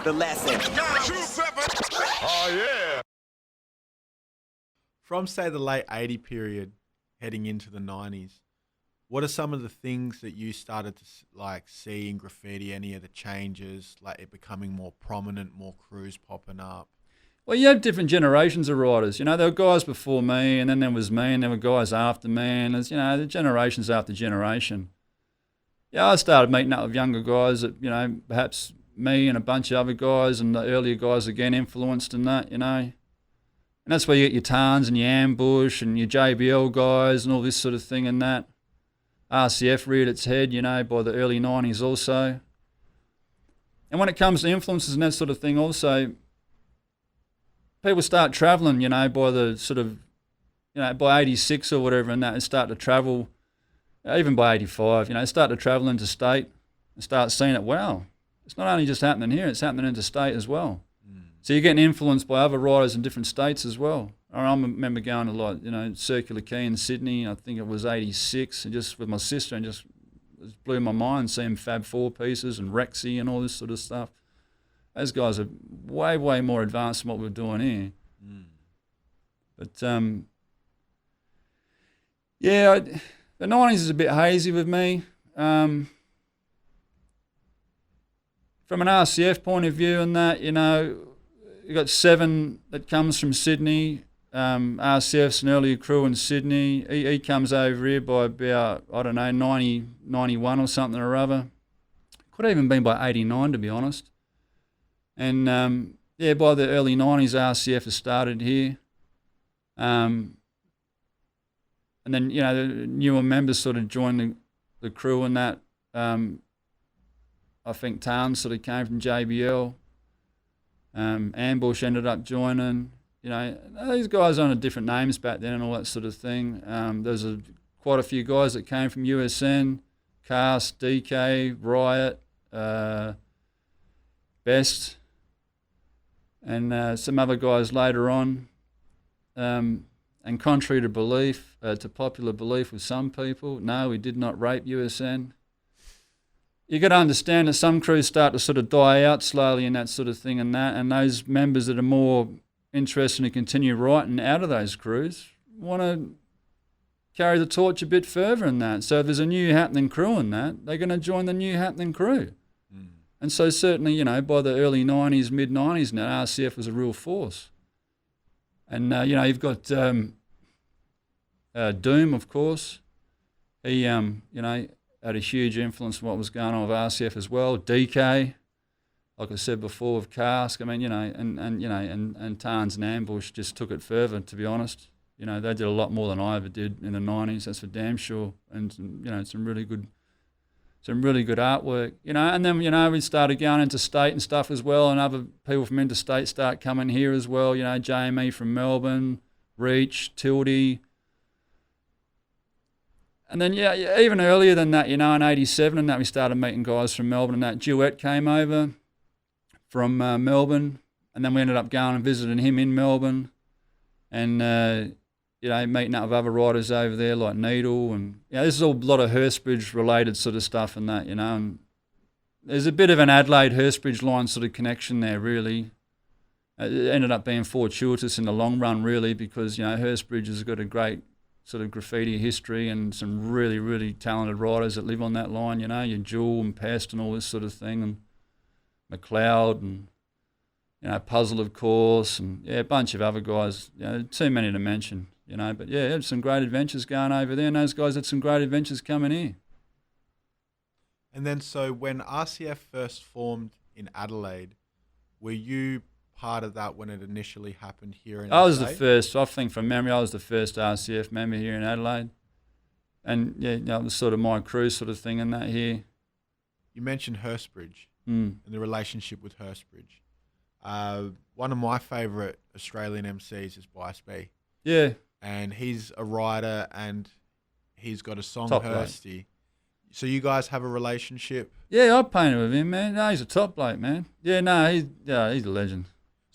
The lesson. Oh, yeah. From, say, the late 80 period heading into the 90s, what are some of the things that you started to see in graffiti, any of the changes, like it becoming more prominent, more crews popping up? Well, you have different generations of writers. There were guys before me, and then there was me, and there were guys after me, and there's, the generations after generation. Yeah, I started meeting up with younger guys that, perhaps me and a bunch of other guys and the earlier guys again influenced in that, And that's where you get your Tarns and your Ambush and your JBL guys and all this sort of thing and that. RCF reared its head, by the early 90s also. And when it comes to influences and that sort of thing also, people start travelling, by the sort of, by 86 or whatever and that, and start to travel, even by 85, start to travel interstate and start seeing it, wow, it's not only just happening here, it's happening interstate as well. So you're getting influenced by other writers in different states as well. I remember going to Circular Quay in Sydney, I think it was 86, and just with my sister, and just it blew my mind seeing Fab Four pieces and Rexy and all this sort of stuff. Those guys are way, way more advanced than what we're doing here. But the 90s is a bit hazy with me. From an RCF point of view and that, you got Seven that comes from Sydney. RCF's an earlier crew in Sydney. He comes over here by about, 90, 91 or something or other. Could have even been by 89, to be honest. And, by the early 90s, RCF has started here. And then, the newer members sort of joined the crew and that. I think Tarn sort of came from JBL. Ambush ended up joining. These guys under different names back then and all that sort of thing. There's quite a few guys that came from USN, Cast, DK, Riot, Best, and some other guys later on. And contrary to belief, to popular belief with some people, no, we did not rape USN. You got to understand that some crews start to sort of die out slowly and that sort of thing and that, and those members that are more interested to continue writing out of those crews want to carry the torch a bit further in that. So if there's a new happening crew in that, they're going to join the new happening crew. And so certainly, by the early 90s, mid-90s now, RCF was a real force. And, you've got Doom, of course. He, had a huge influence on what was going on with RCF as well. DK, like I said before, with Cask. I mean, and Tarns and Ambush just took it further, to be honest. They did a lot more than I ever did in the 90s, that's for damn sure. And, some really good artwork, And then, we started going into state and stuff as well, and other people from interstate start coming here as well. JME from Melbourne, Reach, Tildy. And then, even earlier than that, in 87 and that, we started meeting guys from Melbourne and that. Duet came over from Melbourne, and then we ended up going and visiting him in Melbourne and, meeting up with other writers over there like Needle. And, this is all a lot of Hurstbridge-related sort of stuff and that, And there's a bit of an Adelaide-Hurstbridge line sort of connection there, really. It ended up being fortuitous in the long run, really, because, Hurstbridge has got a great sort of graffiti history and some really, really talented writers that live on that line, your Jewel and Pest and all this sort of thing, and McLeod and, Puzzle, of course, and, a bunch of other guys, too many to mention, But, had some great adventures going over there, and those guys had some great adventures coming here. And then, so when RCF first formed in Adelaide, were you part of that when it initially happened here in I was the first. I think from memory, I was the first RCF member here in Adelaide. And, it was sort of my crew sort of thing and that here. You mentioned Hurstbridge and the relationship with Hurstbridge. One of my favourite Australian MCs is Bice B. Yeah. And he's a writer and he's got a song, Top Hursty. bloke. So you guys have a relationship? Yeah, I painted with him, man. No, he's a top bloke, man. Yeah, no, he's a legend.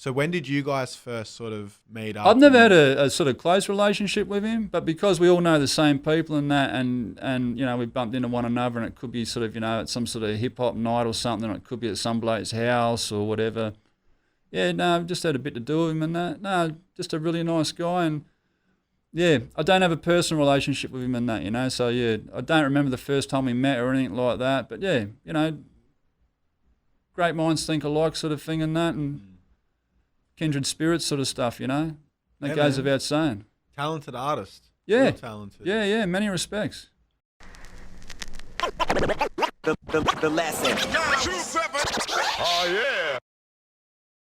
So when did you guys first sort of meet up? I've never had a sort of close relationship with him, but because we all know the same people and that, and you know, we bumped into one another, and it could be sort of, you know, at some sort of hip hop night or something, or it could be at some bloke's house or whatever. Yeah, no, just had a bit to do with him and that. No, just a really nice guy, and yeah, I don't have a personal relationship with him and that, you know. So yeah, I don't remember the first time we met or anything like that, but yeah, you know, great minds think alike sort of thing and that, and kindred spirits sort of stuff, you know. That goes without saying. Talented artist. Yeah. Real talented. Yeah, many respects. The lesson. 927. Oh, yeah.